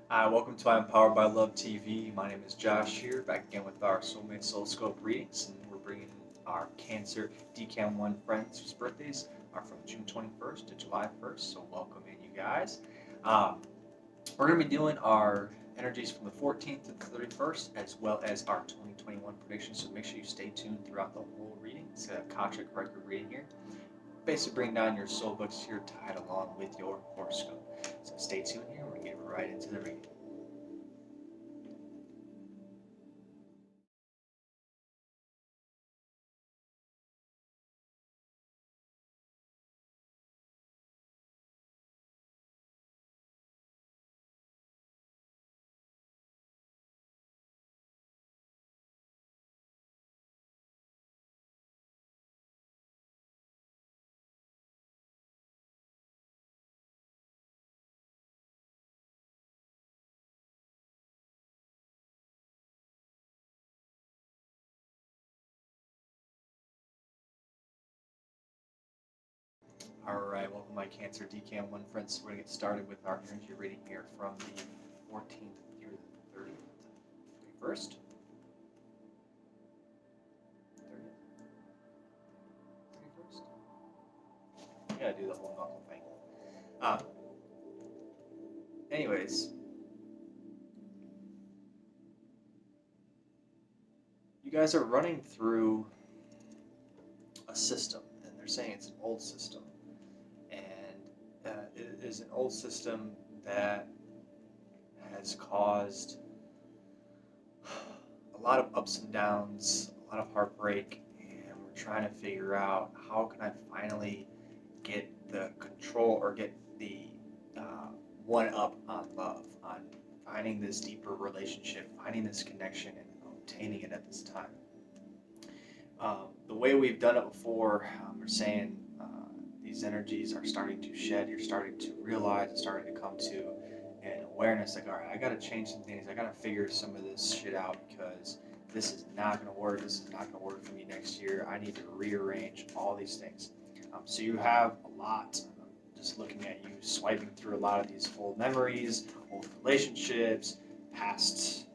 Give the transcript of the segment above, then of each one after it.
Hi, welcome to Empowered by Love TV. My name is Josh here, back again with our SOULMATE SOULSCOPE readings, and we're bringing our Cancer DCAM 1 friends whose birthdays are from June 21st to July 1st, so welcome in, you guys. Um, we're going to be doing our energies from the 14th to the 31st, as well as our 2021 predictions, so make sure you stay tuned throughout the whole reading. It's an Akashic Record reading here. Basically, bring down your soul books here tied along with your horoscope. So stay tuned here, we're going to get right into the reading. All right, welcome my Cancer DCAM 1 friends. We're going to get started with our energy reading here from the 14th through the 30th. 31st? 30th? 31st? You gotta do the whole knuckle thing. Um, anyways, you guys are running through a system, and they're saying it's an old system. And it is an old system that has caused a lot of ups and downs, a lot of heartbreak, and we're trying to figure out how can I finally get the control or get the one up on love, on finding this deeper relationship, finding this connection, and obtaining it at this time. The way we've done it before, we're saying these energies are starting to shed. You're starting to realize, it's starting to come to an awareness like, all right, I got to change some things. I got to figure some of this shit out because this is not going to work. This is not going to work for me next year. I need to rearrange all these things. So you have a lot. Just looking at you, swiping through a lot of these old memories, old relationships, past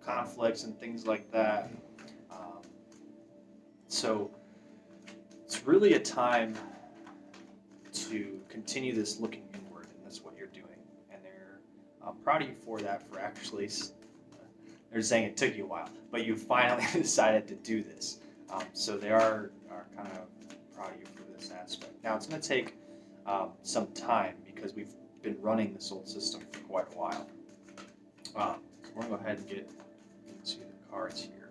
conflicts, and things like that. Um, so it's really a time to continue this looking inward, and that's what you're doing. And I'm proud of you for that. For actually, they're saying it took you a while, but you finally decided to do this. So they are kind of proud of you for this aspect. Now it's going to take some time because we've been running this old system for quite a while. So we're going to go ahead and get into the cards here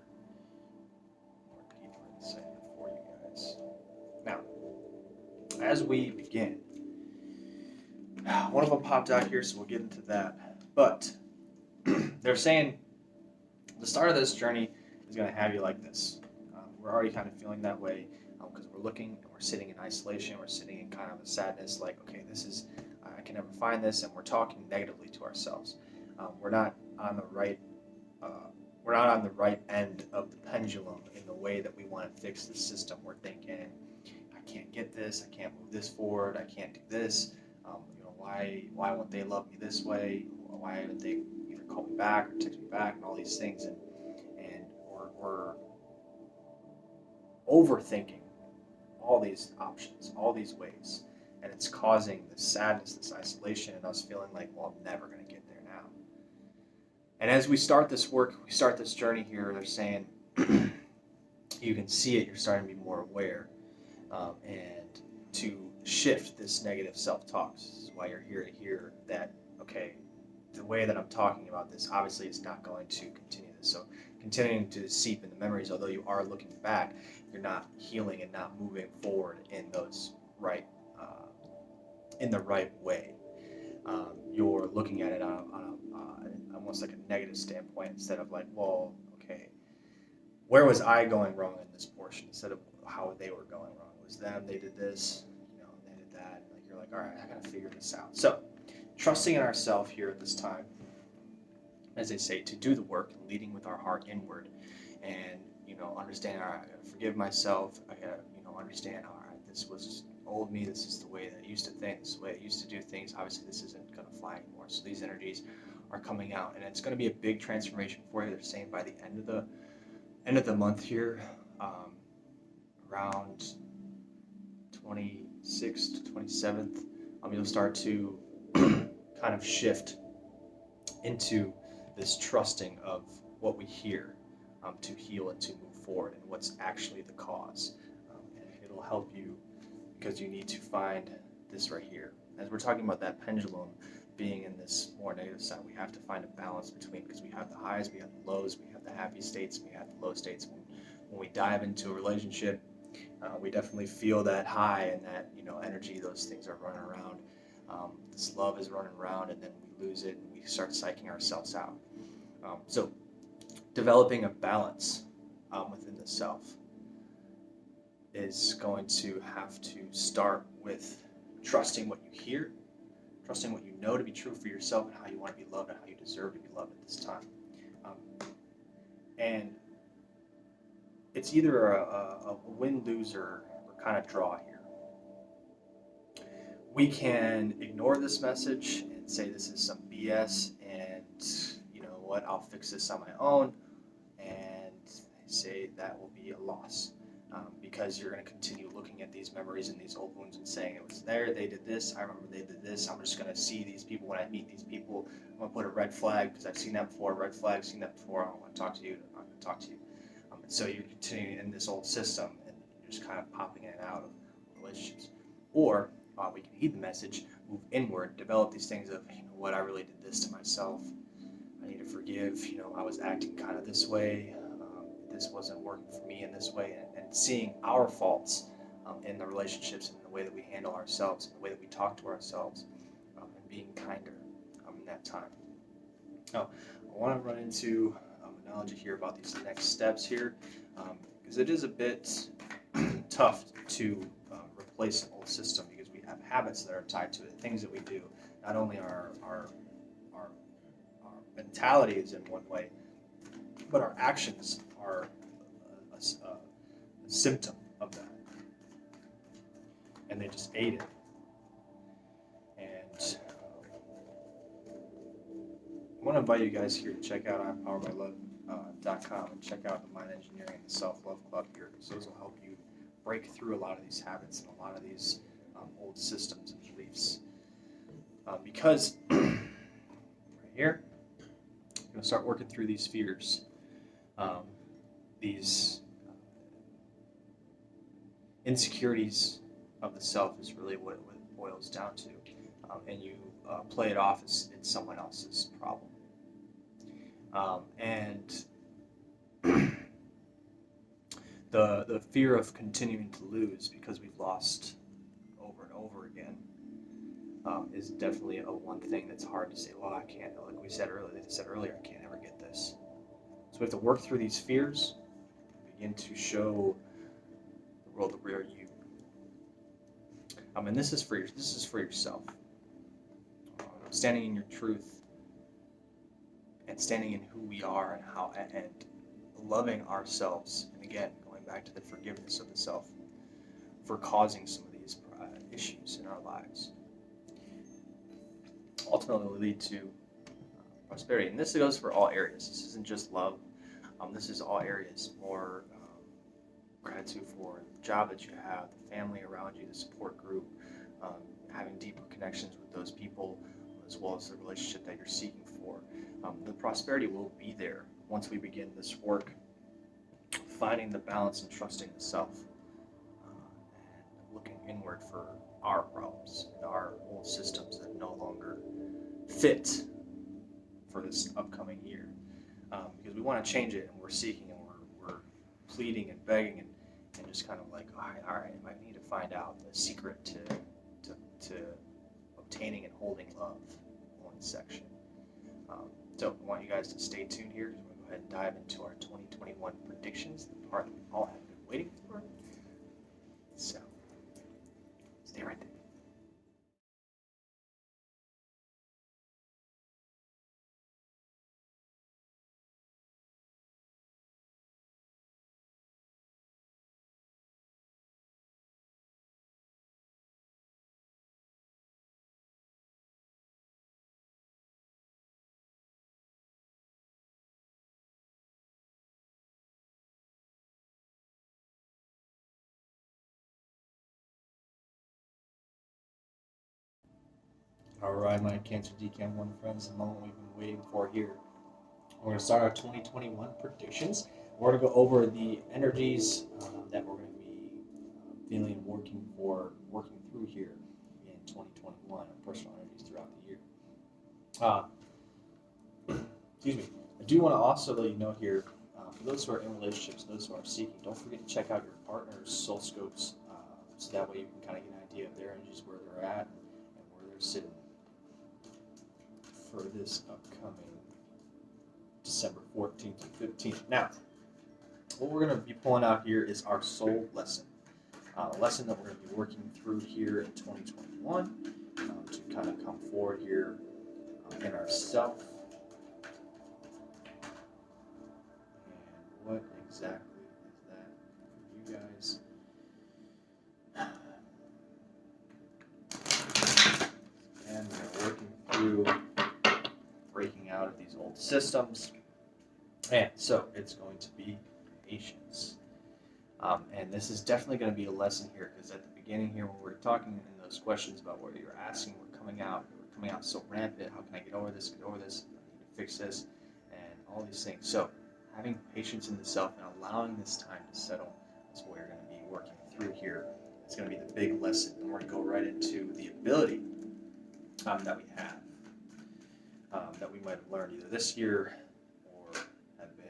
more deeper insight for you guys. Now, as we begin, one of them popped out here, so we'll get into that. But they're saying the start of this journey is going to have you like this. We're already kind of feeling that way because we're looking and we're sitting in isolation. We're sitting in kind of a sadness, like, okay, this is, I can never find this, and we're talking negatively to ourselves. We're not on the right. We're not on the right end of the pendulum in the way that we want to fix the system. We're thinking, I can't get this. I can't move this forward. I can't do this. Why won't they love me this way? Why would they either call me back or text me back and all these things? And we're overthinking all these options, all these ways, and it's causing this sadness, this isolation, and us feeling like, well, I'm never going to get there now. And as we start this work, we start this journey here, they're saying you can see it, you're starting to be more aware, and to shift this negative self-talk. This is why you're here to hear that, okay, the way that I'm talking about this obviously is not going to continue this. So continuing to seep in the memories, although you are looking back, you're not healing and not moving forward in those right, in the right way. You're looking at it on almost like a negative standpoint instead of like, well, okay, where was I going wrong in this portion instead of how they were going wrong. It was them, they did this, they did that. And like you're like, all right, I gotta figure this out. So trusting in ourselves here at this time, as they say, to do the work and leading with our heart inward, and understanding, all right, I gotta forgive myself. I gotta understand, all right, this was old me, this is the way that I used to think, this is the way I used to do things. Obviously, this isn't going to fly anymore. So these energies are coming out, and it's going to be a big transformation for you. They're saying by the end of the month here, around 26th to 27th, you'll start to kind of shift into this trusting of what we hear to heal and to move forward, and what's actually the cause. And it'll help you because you need to find this right here. As we're talking about that pendulum being in this more negative side, we have to find a balance between, because we have the highs, we have the lows, we have the happy states, we have the low states. When we dive into a relationship, we definitely feel that high and that energy. Those things are running around. This love is running around, and then we lose it and we start psyching ourselves out. So developing a balance within the self is going to have to start with trusting what you hear, trusting what you know to be true for yourself, and how you want to be loved and how you deserve to be loved at this time. And it's either a win-lose or kind of draw here. We can ignore this message and say this is some BS, and you know what, I'll fix this on my own, and say that will be a loss. Because you're going to continue looking at these memories and these old wounds and saying, it was there, they did this, I remember they did this, I'm just going to see these people when I meet these people, I'm going to put a red flag because I've seen that before, red flag, seen that before, I don't want to talk to you, I'm not going to talk to you. And so you're continuing in this old system, and you're just kind of popping in and out of relationships. Or we can heed the message, move inward, develop these things of, you know what, I really did this to myself, I need to forgive, I was acting kind of this way, this wasn't working for me in this way, and seeing our faults in the relationships and in the way that we handle ourselves, and the way that we talk to ourselves, and being kinder in that time. Now, I want to run into an analogy here about these next steps here, because it is a bit tough to replace an old system, because we have habits that are tied to it, things that we do. Not only our mentality is in one way, but our actions are a symptom of that, and they just aid it. And I want to invite you guys here to check out IempoweredByLove.com and check out the Mind Engineering and the Self-Love Club here, because those will help you break through a lot of these habits and a lot of these old systems and beliefs. Because right here, you're going to start working through these fears. These insecurities of the self is really what it boils down to, and you play it off as it's someone else's problem. And the fear of continuing to lose because we've lost over and over again is definitely a one thing that's hard to say, well, I can't, like they said earlier, I can't ever get this. So we have to work through these fears, begin to show the world the real you. And this is for yourself. Standing in your truth and standing in who we are and how, and loving ourselves. And again, going back to the forgiveness of the self for causing some of these issues in our lives. Ultimately will lead to prosperity. And this goes for all areas. This isn't just love. This is all areas. More gratitude for the job that you have, the family around you, the support group, having deeper connections with those people, as well as the relationship that you're seeking for. The prosperity will be there once we begin this work, finding the balance and trusting the self, and looking inward for our problems and our old systems that no longer fit for this upcoming year. Because we want to change it, and we're seeking, and we're pleading and begging, and just kind of like, all right, I need to find out the secret to obtaining and holding love, one section. So I want you guys to stay tuned here, because we're going to go ahead and dive into our 2021 predictions, the part that we all have been waiting for. So stay right there. Alright, my Cancer Decam 1 friends, the moment we've been waiting for here. We're going to start our 2021 predictions. We're going to go over the energies that we're going to be feeling and working through here in 2021, our personal energies throughout the year. Excuse me. I do want to also let you know here, for those who are in relationships, those who are seeking, don't forget to check out your partner's soul scopes, so that way you can kind of get an idea of their energies, where they're at, and where they're sitting for this upcoming December 14th and 15th. Now, what we're going to be pulling out here is our soul lesson. A lesson that we're going to be working through here in 2021 to kind of come forward here in ourself. And what exactly is that for you guys? And we're working through breaking out of these old systems. And so it's going to be patience. And this is definitely going to be a lesson here, because at the beginning here, when we're talking in those questions about what you're asking, we're coming out so rampant. How can I get over this, I need to fix this, and all these things. So having patience in the self and allowing this time to settle is what we're going to be working through here. It's going to be the big lesson. And we're going to go right into the ability that we have, that we might have learned either this year or have been.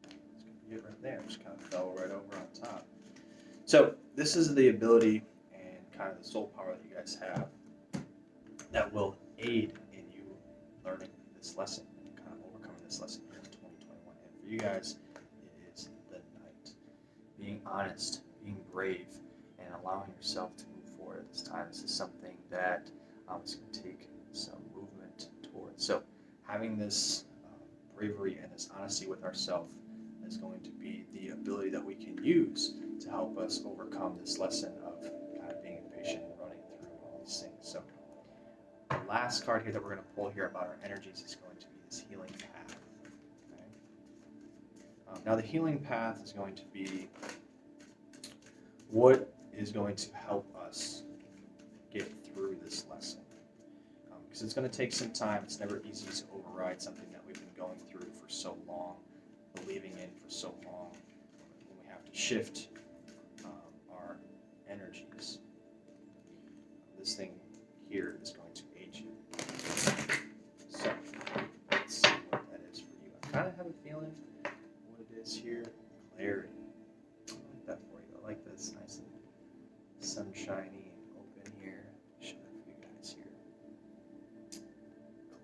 It's going to be it right there. Just kind of fell right over on top. So this is the ability and kind of the soul power that you guys have that will aid in you learning this lesson and kind of overcoming this lesson here in 2021. And for you guys, it is the night. Being honest, being brave, and allowing yourself to move forward at this time. This is something that is going to take some movement towards. So having this bravery and this honesty with ourselves is going to be the ability that we can use to help us overcome this lesson of kind of being impatient and running through all these things. So the last card here that we're going to pull here about our energies is going to be this healing path. Okay? Now the healing path is going to be what is going to help us get through this lesson. Because it's going to take some time. It's never easy to override something that we've been going through for so long, believing in for so long, when we have to shift our energies. This thing here is going to aid you. So, let's see what that is for you. I kind of have a feeling what it is here. Clarity. I like that for you. I like this nice and sunshiny and open here. Show that for you guys here.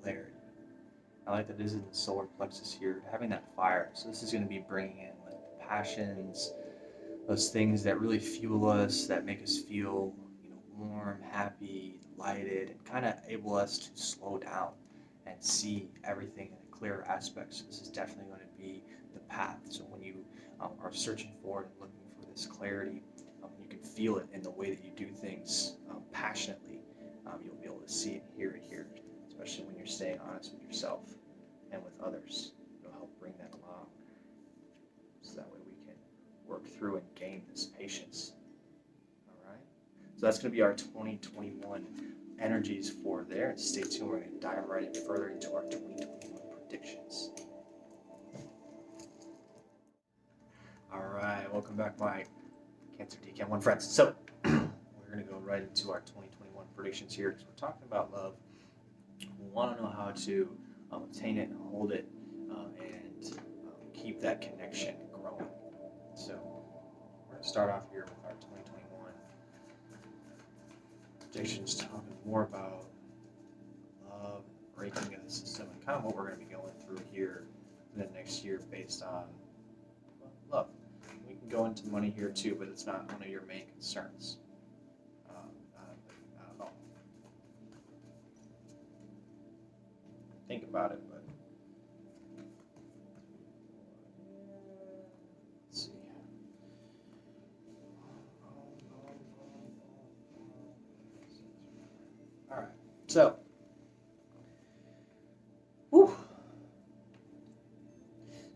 Clarity. I like that this is in the solar plexus here, having that fire. So this is going to be bringing in like passions, those things that really fuel us, that make us feel, warm, happy, lighted, and kind of able us to slow down and see everything in a clearer aspect. So this is definitely going to be the path. So when you are searching for it and looking for this clarity, you can feel it in the way that you do things passionately. You'll be able to see it, hear it here, especially when you're staying honest with yourself and with others. It'll help bring that along, so that way we can work through and gain this patience. All right? So that's going to be our 2021 energies for there. And stay tuned. We're going to dive right in further into our 2021 predictions. All right, welcome back, my Cancer Decam 1 friends. So we're going to go right into our 2021 predictions here, because we're talking about love. We want to know how to obtain it and hold it, and keep that connection growing. So we're going to start off here with our 2021 predictions, talking more about love, breaking of the system, and kind of what we're going to be going through here in the next year based on love. We can go into money here too, but it's not one of your main concerns. Not at all. Think about it, but let's see. All right, so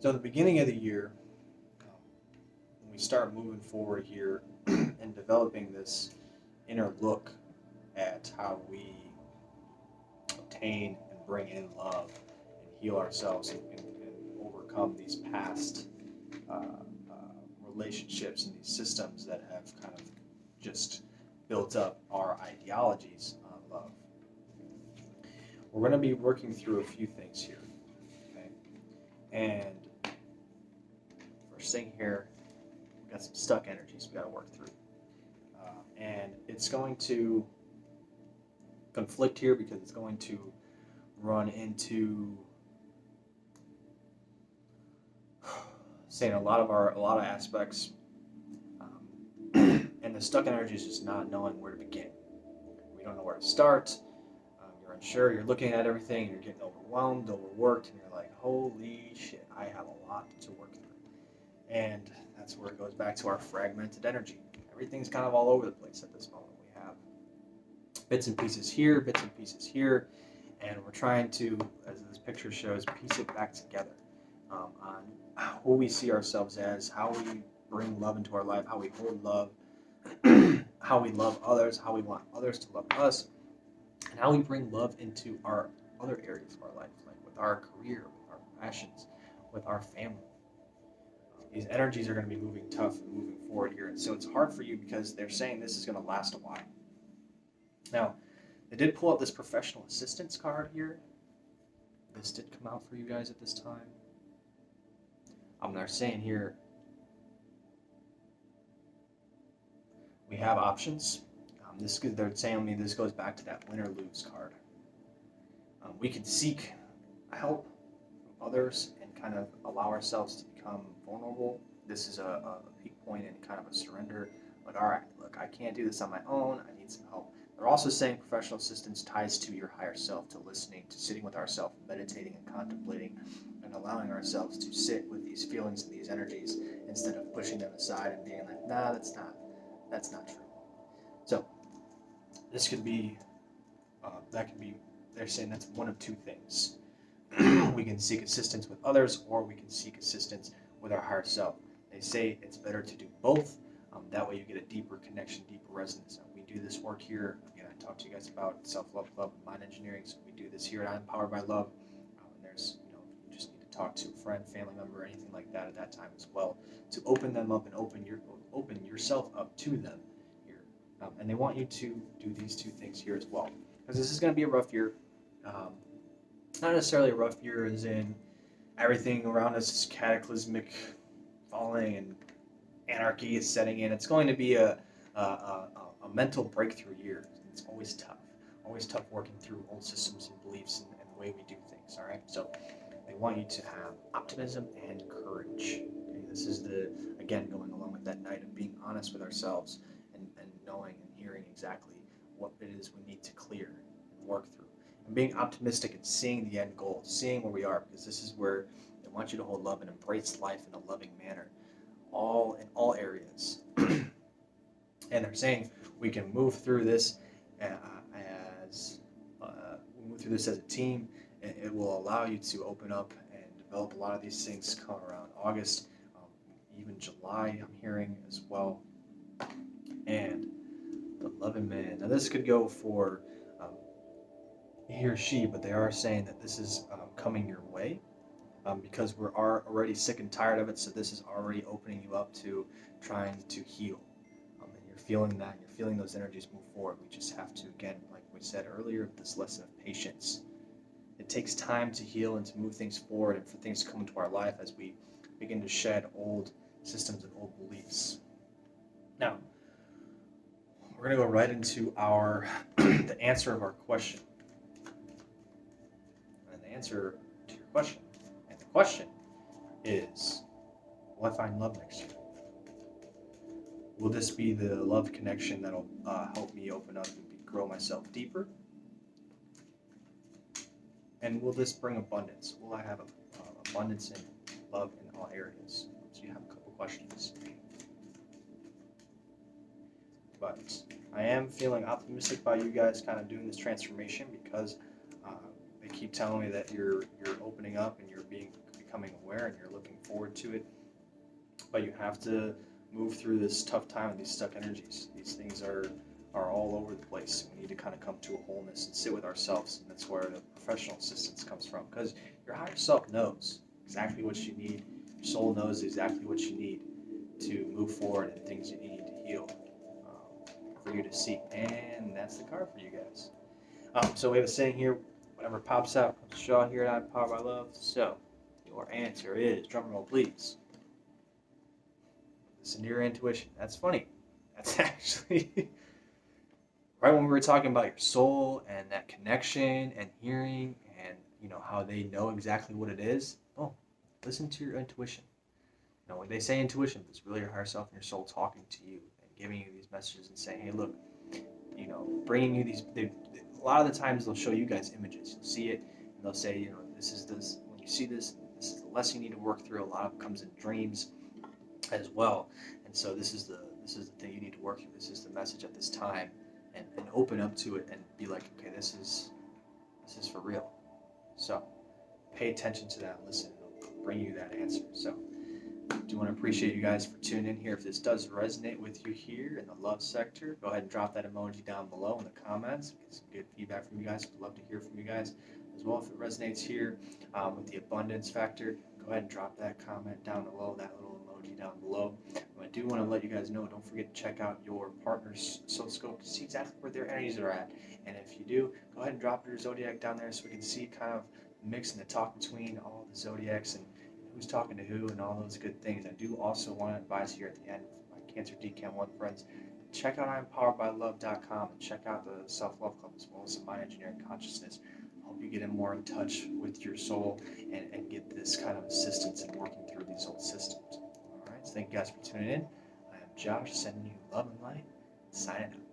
at the beginning of the year, when we start moving forward here and developing this inner look at how we contain and bring in love and heal ourselves and overcome these past relationships and these systems that have kind of just built up our ideologies on love. We're going to be working through a few things here, okay? And first thing here, we've got some stuck energies we got to work through. And it's going to conflict here because it's going to run into saying a lot of aspects, and the stuck energy is just not knowing where to begin. We don't know where to start. You're unsure. You're looking at everything. And you're getting overwhelmed, overworked, and you're like, "Holy shit! I have a lot to work through." And that's where it goes back to our fragmented energy. Everything's kind of all over the place at this moment. We have bits and pieces here, bits and pieces here, and we're trying to, as this picture shows, piece it back together on who we see ourselves as, how we bring love into our life, how we hold love, how we love others, how we want others to love us, and how we bring love into our other areas of our life, like with our career, with our passions, with our family. These energies are going to be moving tough and moving forward here, and so it's hard for you because they're saying this is going to last a while. Now, they did pull out this professional assistance card here. This did come out for you guys at this time. They're saying here we have options. They're saying me this goes back to that win or lose card. We can seek help from others and kind of allow ourselves to become vulnerable. This is a peak point in kind of a surrender. Like, all right, look, I can't do this on my own. I need some help. They're also saying professional assistance ties to your higher self, to listening, to sitting with ourselves, meditating and contemplating, and allowing ourselves to sit with these feelings and these energies instead of pushing them aside and being like, nah, that's not true. So this could be, they're saying that's one of two things. We can seek assistance with others, or we can seek assistance with our higher self. They say it's better to do both. That way you get a deeper connection, deeper resonance. We do this work here. Again, I talked to you guys about self-love club and mind engineering. So we do this here at I'm Empowered by Love. And there's, you just need to talk to a friend, family member, anything like that at that time as well, to open them up and open yourself up to them here. And they want you to do these two things here as well, because this is going to be a rough year. Not necessarily a rough year as in everything around us is cataclysmic, falling, and anarchy is setting in. It's going to be a mental breakthrough year. It's always tough working through old systems and beliefs and the way we do things. All right, so they want you to have optimism and courage. Okay? This is again going along with that night of being honest with ourselves and knowing and hearing exactly what it is we need to clear and work through, and being optimistic and seeing the end goal, seeing where we are, because this is where they want you to hold love and embrace life in a loving manner. In all areas. And they're saying we can move through this as a team, and it will allow you to open up and develop a lot of these things come around August, even July I'm hearing as well. And the loving man, now this could go for he or she, but they are saying that this is coming your way. Because we're already sick and tired of it, so this is already opening you up to trying to heal. And you're feeling that, you're feeling those energies move forward. We just have to, again, like we said earlier, this lesson of patience. It takes time to heal and to move things forward and for things to come into our life as we begin to shed old systems and old beliefs. Now, we're going to go right into the answer of our question. And the answer to your question. The question is, will I find love next year? Will this be the love connection that'll help me open up and grow myself deeper? And will this bring abundance? Will I have abundance in love in all areas? So you have a couple questions. But I am feeling optimistic about you guys kind of doing this transformation, because they keep telling me that you're opening up and you're becoming aware and you're looking forward to it. But you have to move through this tough time with these stuck energies. These things are are all over the place. We need to kind of come to a wholeness and sit with ourselves, and that's where the professional assistance comes from, because your higher self knows exactly what you need. Your soul knows exactly what you need to move forward and things you need to heal, for you to see. And that's the card for you guys. So we have a saying here, whatever pops out comes to Shaw here at Power by Love. So your answer is, drumroll please, listen to your intuition. That's funny. That's actually right when we were talking about your soul and that connection and hearing and how they know exactly what it is. Oh, listen to your intuition. When they say intuition, it's really your higher self and your soul talking to you and giving you these messages and saying, hey, look, bringing you these. A lot of the times they'll show you guys images. You'll see it, and they'll say, this is this. When you see this, this is the lesson you need to work through. A lot of it comes in dreams as well, and so this is the thing you need to work through. This is the message at this time, and open up to it and be like, okay, this is for real. So pay attention to that and listen, and it'll bring you that answer. So I do want to appreciate you guys for tuning in here. If this does resonate with you here in the love sector, go ahead and drop that emoji down below in the comments. Get some good feedback from you guys. We'd love to hear from you guys as well. If it resonates here with the abundance factor, go ahead and drop that comment down below, that little emoji down below. I do want to let you guys know, don't forget to check out your partner's SOULSCOPE to see exactly where their energies are at. And if you do, go ahead and drop your zodiac down there so we can see kind of the mix and the talk between all the zodiacs and who's talking to who and all those good things. I do also want to advise here at the end, my Cancer Decam 1 friends, check out I'mPoweredByLove.com and check out the Self-Love Club as well as the Mind Engineering Consciousness. I hope you get more in touch with your soul and get this kind of assistance in working through these old systems. All right, so thank you guys for tuning in. I am Josh, sending you love and light, signing out.